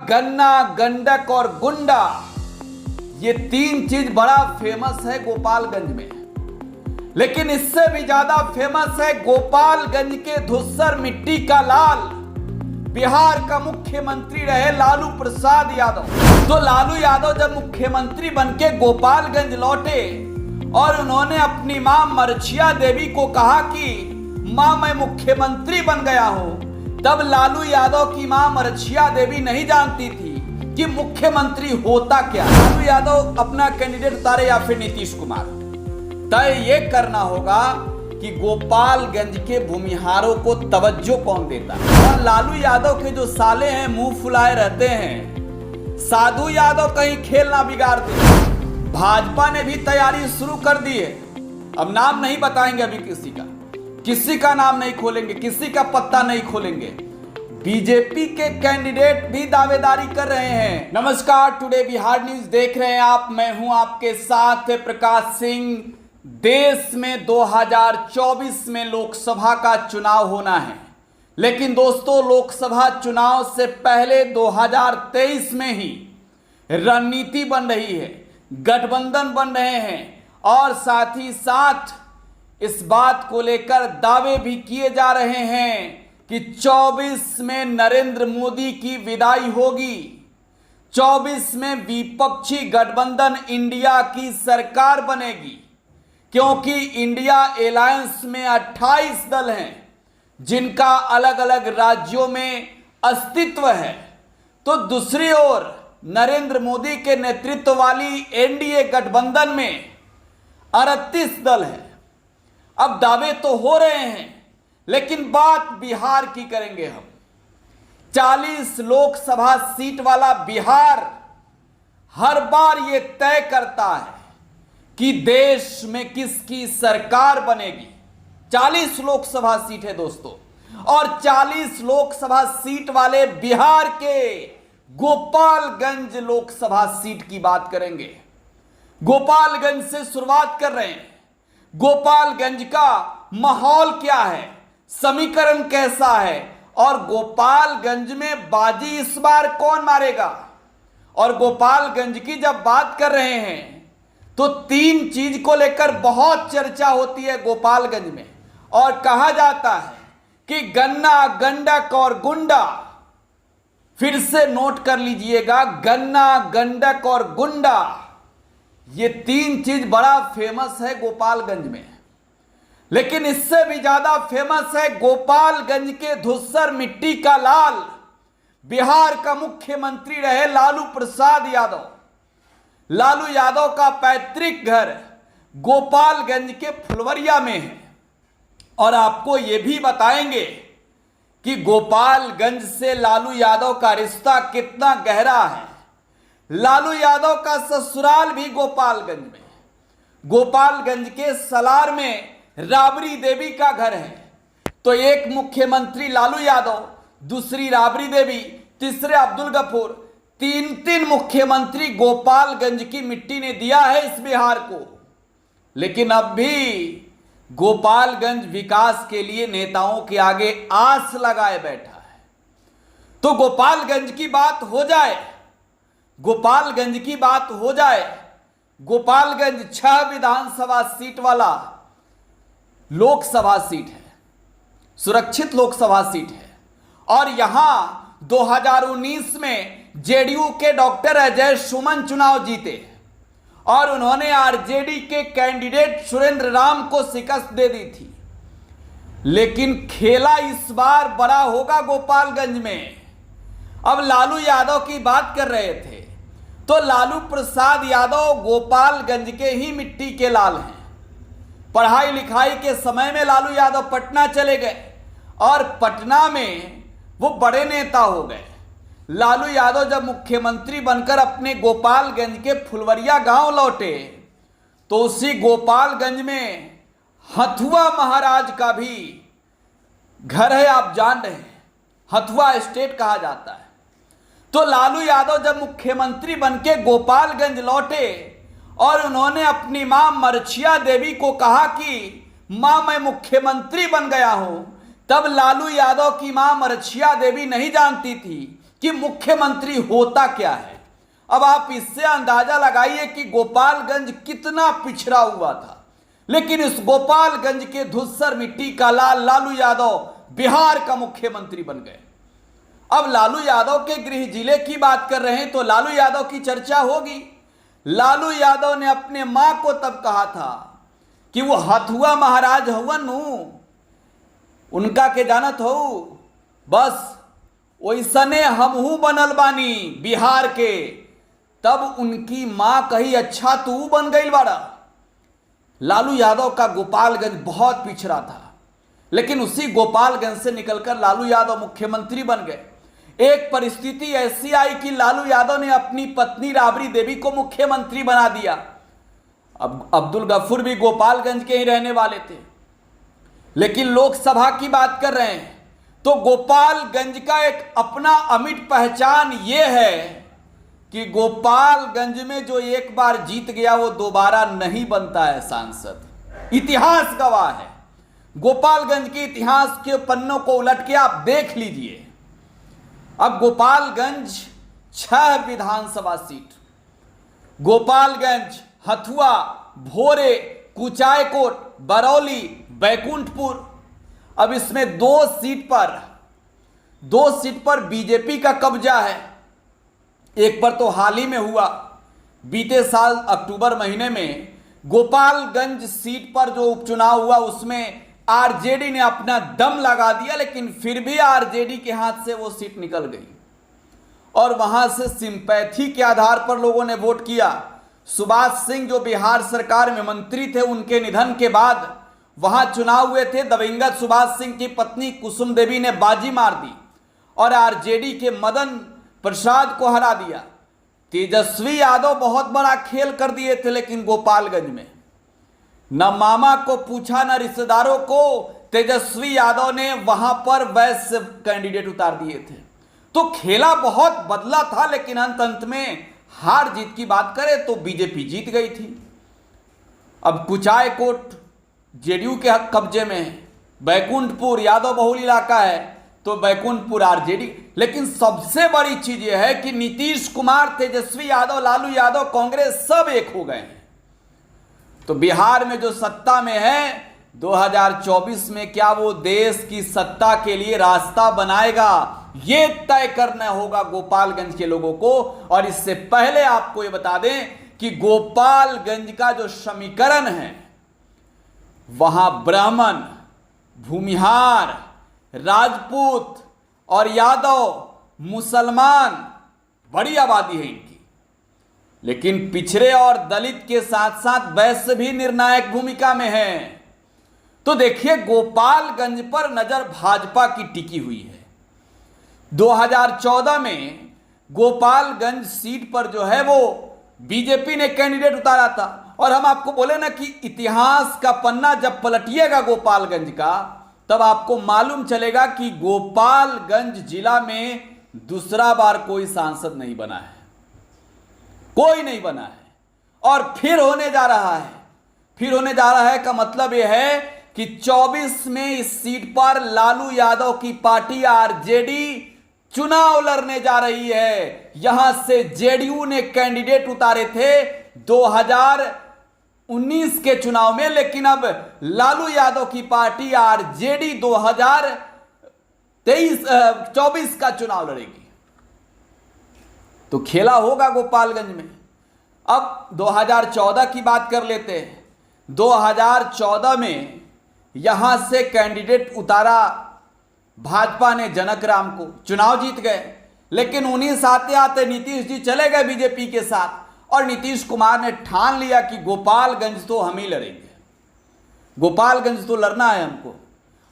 गन्ना, गंडक और गुंडा, ये तीन चीज बड़ा फेमस है गोपालगंज में। लेकिन इससे भी ज्यादा फेमस है गोपालगंज के धुस्सर मिट्टी का लाल, बिहार का मुख्यमंत्री रहे लालू प्रसाद यादव। तो लालू यादव जब मुख्यमंत्री बनके गोपालगंज लौटे और उन्होंने अपनी मां मरछिया देवी को कहा कि मां मैं मुख्यमंत्री बन गया हूं, तब लालू यादव की मां मरछिया देवी नहीं जानती थी कि मुख्यमंत्री होता क्या। लालू यादव अपना कैंडिडेट उतारे या फिर नीतीश कुमार, तय ये करना होगा कि गोपालगंज के भूमिहारों को तवज्जो कौन देता है। और लालू यादव के जो साले हैं मुंह फुलाए रहते हैं, साधु यादव कहीं खेल ना बिगाड़ दे। भाजपा ने भी तैयारी शुरू कर दी है। अब नाम नहीं बताएंगे, अभी किसी का नाम नहीं खोलेंगे, किसी का पत्ता नहीं खोलेंगे। बीजेपी के कैंडिडेट भी दावेदारी कर रहे हैं। नमस्कार, टुडे बिहार न्यूज देख रहे हैं आप। मैं हूं आपके साथ प्रकाश सिंह। देश में 2024 में लोकसभा का चुनाव होना है, लेकिन दोस्तों लोकसभा चुनाव से पहले 2023 में ही रणनीति बन रही है, गठबंधन बन रहे हैं और साथ ही साथ इस बात को लेकर दावे भी किए जा रहे हैं कि 24 में नरेंद्र मोदी की विदाई होगी। 24 में विपक्षी गठबंधन इंडिया की सरकार बनेगी, क्योंकि इंडिया अलायंस में 28 दल हैं जिनका अलग अलग राज्यों में अस्तित्व है। तो दूसरी ओर नरेंद्र मोदी के नेतृत्व वाली एनडीए गठबंधन में 38 दल हैं। अब दावे तो हो रहे हैं, लेकिन बात बिहार की करेंगे हम। 40 लोकसभा सीट वाला बिहार हर बार यह तय करता है कि देश में किसकी सरकार बनेगी। 40 लोकसभा सीट है दोस्तों, और 40 लोकसभा सीट वाले बिहार के गोपालगंज लोकसभा सीट की बात करेंगे। गोपालगंज से शुरुआत कर रहे हैं। गोपालगंज का माहौल क्या है, समीकरण कैसा है, और गोपालगंज में बाजी इस बार कौन मारेगा। और गोपालगंज की जब बात कर रहे हैं तो तीन चीज को लेकर बहुत चर्चा होती है गोपालगंज में, और कहा जाता है कि गन्ना, गंडक और गुंडा। फिर से नोट कर लीजिएगा, गन्ना, गंडक और गुंडा, ये तीन चीज बड़ा फेमस है गोपालगंज में। लेकिन इससे भी ज्यादा फेमस है गोपालगंज के धुस्सर मिट्टी का लाल, बिहार का मुख्यमंत्री रहे लालू प्रसाद यादव। लालू यादव का पैतृक घर गोपालगंज के फुलवरिया में है। और आपको यह भी बताएंगे कि गोपालगंज से लालू यादव का रिश्ता कितना गहरा है। लालू यादव का ससुराल भी गोपालगंज में। गोपालगंज के सलार में राबड़ी देवी का घर है। तो एक मुख्यमंत्री लालू यादव, दूसरी राबड़ी देवी, तीसरे अब्दुल गफूर, तीन मुख्यमंत्री गोपालगंज की मिट्टी ने दिया है इस बिहार को। लेकिन अब भी गोपालगंज विकास के लिए नेताओं के आगे आस लगाए बैठा है। तो गोपालगंज की बात हो जाए, गोपालगंज की बात हो जाए। गोपालगंज 6 विधानसभा सीट वाला लोकसभा सीट है, सुरक्षित लोकसभा सीट है। और यहां 2019 में जेडीयू के डॉक्टर अजय सुमन चुनाव जीते और उन्होंने आरजेडी के कैंडिडेट सुरेंद्र राम को शिकस्त दे दी थी। लेकिन खेला इस बार बड़ा होगा गोपालगंज में। अब लालू यादव की बात कर रहे थे, तो लालू प्रसाद यादव गोपालगंज के ही मिट्टी के लाल हैं। पढ़ाई लिखाई के समय में लालू यादव पटना चले गए और पटना में वो बड़े नेता हो गए। लालू यादव जब मुख्यमंत्री बनकर अपने गोपालगंज के फुलवरिया गांव लौटे, तो उसी गोपालगंज में हथुआ महाराज का भी घर है। आप जान रहे हैं, हथुआ एस्टेट कहा जाता है। तो लालू यादव जब मुख्यमंत्री बनके गोपालगंज लौटे और उन्होंने अपनी मां मरछिया देवी को कहा कि मां मैं मुख्यमंत्री बन गया हूं, तब लालू यादव की मां मरछिया देवी नहीं जानती थी कि मुख्यमंत्री होता क्या है। अब आप इससे अंदाजा लगाइए कि गोपालगंज कितना पिछड़ा हुआ था, लेकिन इस गोपालगंज के धूसर मिट्टी का लाल लालू यादव बिहार का मुख्यमंत्री बन गए। अब लालू यादव के गृह जिले की बात कर रहे हैं तो लालू यादव की चर्चा होगी। लालू यादव ने अपने मां को तब कहा था कि वो हथुआ महाराज हवन उनका के जानत हो, बस वैसने हमहू बनल बानी बिहार के। तब उनकी मां कही अच्छा तू बन गई बाड़ा। लालू यादव का गोपालगंज बहुत पिछड़ा था, लेकिन उसी गोपालगंज से निकलकर लालू यादव मुख्यमंत्री बन गए। एक परिस्थिति ऐसी आई कि लालू यादव ने अपनी पत्नी राबड़ी देवी को मुख्यमंत्री बना दिया। अब अब्दुल गफूर भी गोपालगंज के ही रहने वाले थे, लेकिन लोकसभा की बात कर रहे हैं तो गोपालगंज का एक अपना अमिट पहचान यह है कि गोपालगंज में जो एक बार जीत गया वो दोबारा नहीं बनता है सांसद। इतिहास गवाह है। गोपालगंज के इतिहास के पन्नों को उलट के आप देख लीजिए। अब गोपालगंज 6 विधानसभा सीट, गोपालगंज, हथुआ, भोरे, कुचायकोट, बरौली, बैकुंठपुर। अब इसमें 2 सीट पर बीजेपी का कब्जा है। एक पर तो हाल ही में हुआ, बीते साल अक्टूबर महीने में गोपालगंज सीट पर जो उपचुनाव हुआ उसमें आरजेडी ने अपना दम लगा दिया, लेकिन फिर भी आरजेडी के हाथ से वो सीट निकल गई और वहां से सिंपैथी के आधार पर लोगों ने वोट किया। सुभाष सिंह जो बिहार सरकार में मंत्री थे, उनके निधन के बाद वहां चुनाव हुए थे। दिवंगत सुभाष सिंह की पत्नी कुसुम देवी ने बाजी मार दी और आरजेडी के मदन प्रसाद को हरा दिया। तेजस्वी यादव बहुत बड़ा खेल कर दिए थे, लेकिन गोपालगंज में न मामा को पूछा न रिश्तेदारों को, तेजस्वी यादव ने वहां पर वैश्य कैंडिडेट उतार दिए थे। तो खेला बहुत बदला था, लेकिन अंत में हार जीत की बात करें तो बीजेपी जीत गई थी। अब कुचायकोट जेडीयू के कब्जे में है, बैकुंठपुर यादव बहुल इलाका है तो बैकुंठपुर आरजेडी। लेकिन सबसे बड़ी चीज यह है कि नीतीश कुमार, तेजस्वी यादव, लालू यादव, कांग्रेस सब एक हो गए हैं। तो बिहार में जो सत्ता में है 2024 में क्या वो देश की सत्ता के लिए रास्ता बनाएगा, ये तय करना होगा गोपालगंज के लोगों को। और इससे पहले आपको ये बता दें कि गोपालगंज का जो समीकरण है वहां ब्राह्मण, भूमिहार, राजपूत और यादव, मुसलमान बड़ी आबादी है इनकी, लेकिन पिछड़े और दलित के साथ साथ वैश्य भी निर्णायक भूमिका में है। तो देखिए गोपालगंज पर नजर भाजपा की टिकी हुई है। 2014 में गोपालगंज सीट पर जो है वो बीजेपी ने कैंडिडेट उतारा था, और हम आपको बोले ना कि इतिहास का पन्ना जब पलटिएगा गोपालगंज का तब आपको मालूम चलेगा कि गोपालगंज जिला में दूसरा बार कोई सांसद नहीं बना है, कोई नहीं बना है और फिर होने जा रहा है। फिर होने जा रहा है का मतलब यह है कि 24 में इस सीट पर लालू यादव की पार्टी आरजेडी चुनाव लड़ने जा रही है। यहां से जेडीयू ने कैंडिडेट उतारे थे 2019 के चुनाव में, लेकिन अब लालू यादव की पार्टी आरजेडी 2024 का चुनाव लड़ेगी। तो खेला होगा गोपालगंज में। अब 2014 की बात कर लेते हैं। 2014 में यहां से कैंडिडेट उतारा भाजपा ने जनक राम को, चुनाव जीत गए, लेकिन उन्हीं आते आते नीतीश जी चले गए बीजेपी के साथ और नीतीश कुमार ने ठान लिया कि गोपालगंज तो हम ही लड़ेंगे, गोपालगंज तो लड़ना है हमको।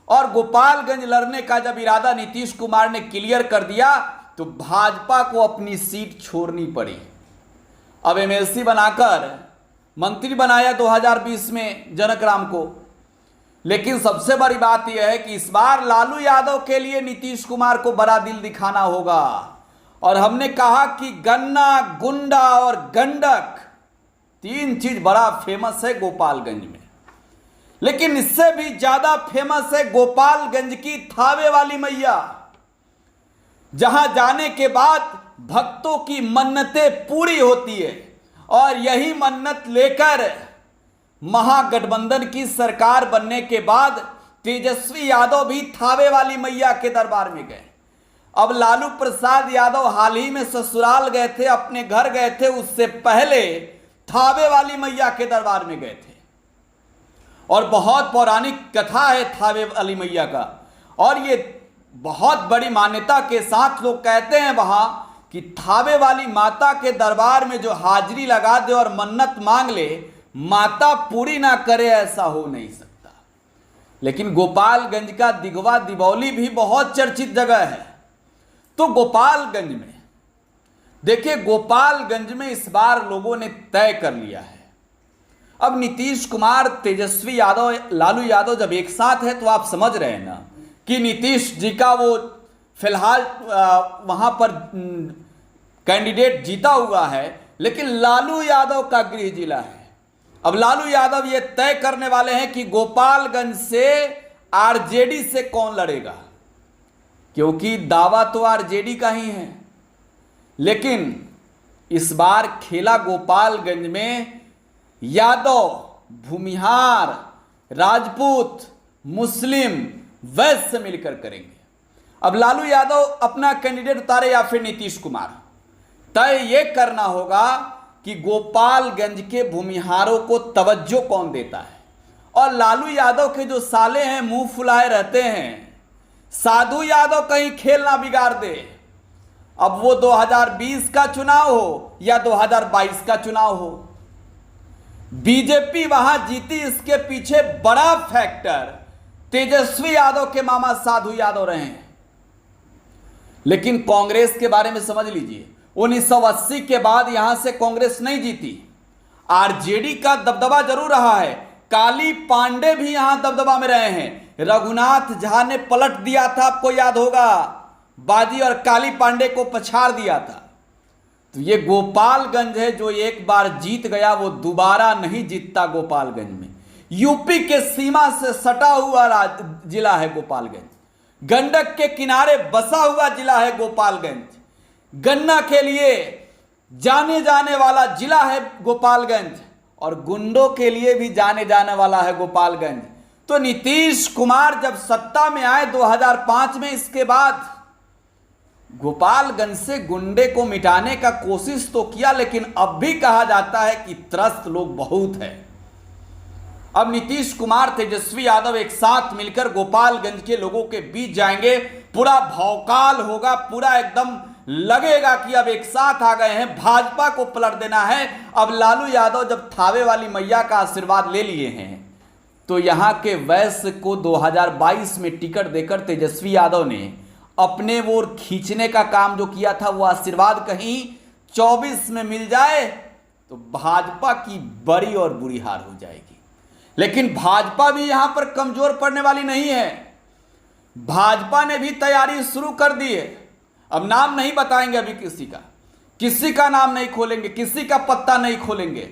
और गोपालगंज लड़ने का जब इरादा नीतीश कुमार ने क्लियर कर दिया तो भाजपा को अपनी सीट छोड़नी पड़ी। अब एमएलसी बनाकर मंत्री बनाया 2020 में जनक राम को, लेकिन सबसे बड़ी बात यह है कि इस बार लालू यादव के लिए नीतीश कुमार को बड़ा दिल दिखाना होगा। और हमने कहा कि गन्ना, गुंडा और गंडक 3 चीज बड़ा फेमस है गोपालगंज में, लेकिन इससे भी ज्यादा फेमस है गोपालगंज की थावे वाली मैया। जहां जाने के बाद भक्तों की मन्नतें पूरी होती है और यही मन्नत लेकर महागठबंधन की सरकार बनने के बाद तेजस्वी यादव भी थावे वाली मैया के दरबार में गए। अब लालू प्रसाद यादव हाल ही में ससुराल गए थे, अपने घर गए थे, उससे पहले थावे वाली मैया के दरबार में गए थे और बहुत पौराणिक कथा है थावे वाली मैया का। और ये बहुत बड़ी मान्यता के साथ लोग कहते हैं वहां कि थावे वाली माता के दरबार में जो हाजिरी लगा दे और मन्नत मांग ले, माता पूरी ना करे ऐसा हो नहीं सकता। लेकिन गोपालगंज का दिगवा दिबौली भी बहुत चर्चित जगह है। तो गोपालगंज में देखिए, गोपालगंज में इस बार लोगों ने तय कर लिया है। अब नीतीश कुमार, तेजस्वी यादव, लालू यादव जब एक साथ है तो आप समझ रहे हैं ना कि नीतीश जी का वो फिलहाल वहां पर कैंडिडेट जीता हुआ है, लेकिन लालू यादव का गृह जिला है। अब लालू यादव ये तय करने वाले हैं कि गोपालगंज से आरजेडी से कौन लड़ेगा, क्योंकि दावा तो आरजेडी का ही है। लेकिन इस बार खेला गोपालगंज में यादव, भूमिहार, राजपूत, मुस्लिम, वैश्य मिलकर करेंगे। अब लालू यादव अपना कैंडिडेट उतारे या फिर नीतीश कुमार, तय यह करना होगा कि गोपालगंज के भूमिहारों को तवज्जो कौन देता है। और लालू यादव के जो साले हैं, मुंह फुलाए रहते हैं, साधु यादव कहीं खेल ना बिगाड़ दे। अब वो 2020 का चुनाव हो या 2022 का चुनाव हो, बीजेपी वहां जीती, इसके पीछे बड़ा फैक्टर तेजस्वी यादव के मामा साधु यादव रहे हैं। लेकिन कांग्रेस के बारे में समझ लीजिए, 1980 के बाद यहां से कांग्रेस नहीं जीती। आरजेडी का दबदबा जरूर रहा है, काली पांडे भी यहां दबदबा में रहे हैं। रघुनाथ झा ने पलट दिया था, आपको याद होगा, बाजी और काली पांडे को पछाड़ दिया था। तो ये गोपालगंज है जो एक बार जीत गया वो दोबारा नहीं जीतता। गोपालगंज में यूपी के सीमा से सटा हुआ जिला है गोपालगंज, गंडक के किनारे बसा हुआ जिला है गोपालगंज, गन्ना के लिए जाने जाने वाला जिला है गोपालगंज और गुंडों के लिए भी जाने जाने वाला है गोपालगंज। तो नीतीश कुमार जब सत्ता में आए 2005 में, इसके बाद गोपालगंज से गुंडे को मिटाने का कोशिश तो किया, लेकिन अब भी कहा जाता है कि त्रस्त लोग बहुत है। अब नीतीश कुमार, तेजस्वी यादव एक साथ मिलकर गोपालगंज के लोगों के बीच जाएंगे, पूरा भौकाल होगा, पूरा एकदम लगेगा कि अब एक साथ आ गए हैं, भाजपा को पलट देना है। अब लालू यादव जब थावे वाली मैया का आशीर्वाद ले लिए हैं तो यहां के वैश्य को 2022 में टिकट देकर तेजस्वी यादव ने अपने वो खींचने का काम जो किया था, वो आशीर्वाद कहीं 24 में मिल जाए तो भाजपा की बड़ी और बुरी हार हो जाएगी। लेकिन भाजपा भी यहां पर कमजोर पड़ने वाली नहीं है। भाजपा ने भी तैयारी शुरू कर दी है। अब नाम नहीं बताएंगे अभी, किसी का नाम नहीं खोलेंगे, किसी का पत्ता नहीं खोलेंगे।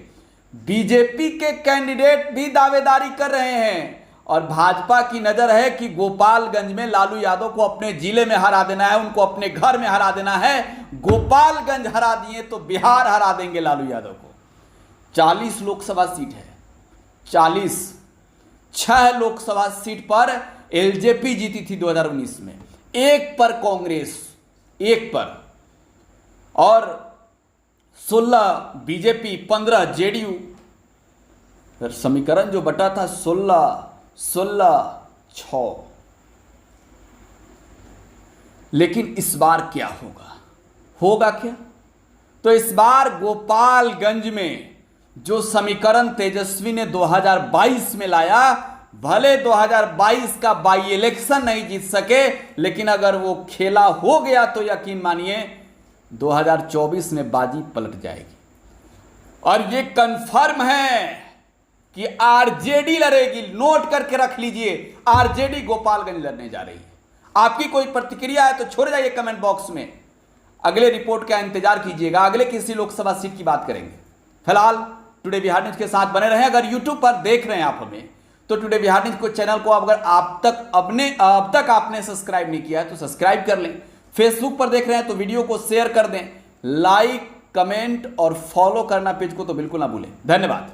बीजेपी के कैंडिडेट भी दावेदारी कर रहे हैं और भाजपा की नजर है कि गोपालगंज में लालू यादव को अपने जिले में हरा देना है, उनको अपने घर में हरा देना है। गोपालगंज हरा दिए तो बिहार हरा देंगे लालू यादव को। 40 लोकसभा सीट है, 40, 6 लोकसभा सीट पर एलजेपी जीती थी 2019 में, 1 पर कांग्रेस, 1 पर, और 16 बीजेपी, 15 जेडीयू। समीकरण जो बटा था 16-16-6। लेकिन इस बार क्या होगा क्या? तो इस बार गोपालगंज में जो समीकरण तेजस्वी ने 2022 में लाया, भले 2022 का बाई इलेक्शन नहीं जीत सके, लेकिन अगर वो खेला हो गया तो यकीन मानिए 2024 में बाजी पलट जाएगी। और ये कंफर्म है कि आरजेडी लड़ेगी। नोट करके रख लीजिए, आरजेडी गोपालगंज लड़ने जा रही है। आपकी कोई प्रतिक्रिया है तो छोड़ जाइए कमेंट बॉक्स में। अगले रिपोर्ट का इंतजार कीजिएगा, अगले किसी लोकसभा सीट की बात करेंगे। फिलहाल टुडे बिहार न्यूज के साथ बने रहें। अगर यूट्यूब पर देख रहे हैं आप हमें, तो टुडे बिहार न्यूज को चैनल को अगर अब तक आपने सब्सक्राइब नहीं किया है तो सब्सक्राइब कर लें। फेसबुक पर देख रहे हैं तो वीडियो को शेयर कर दें, लाइक, कमेंट और फॉलो करना पेज को तो बिल्कुल ना भूलें। धन्यवाद।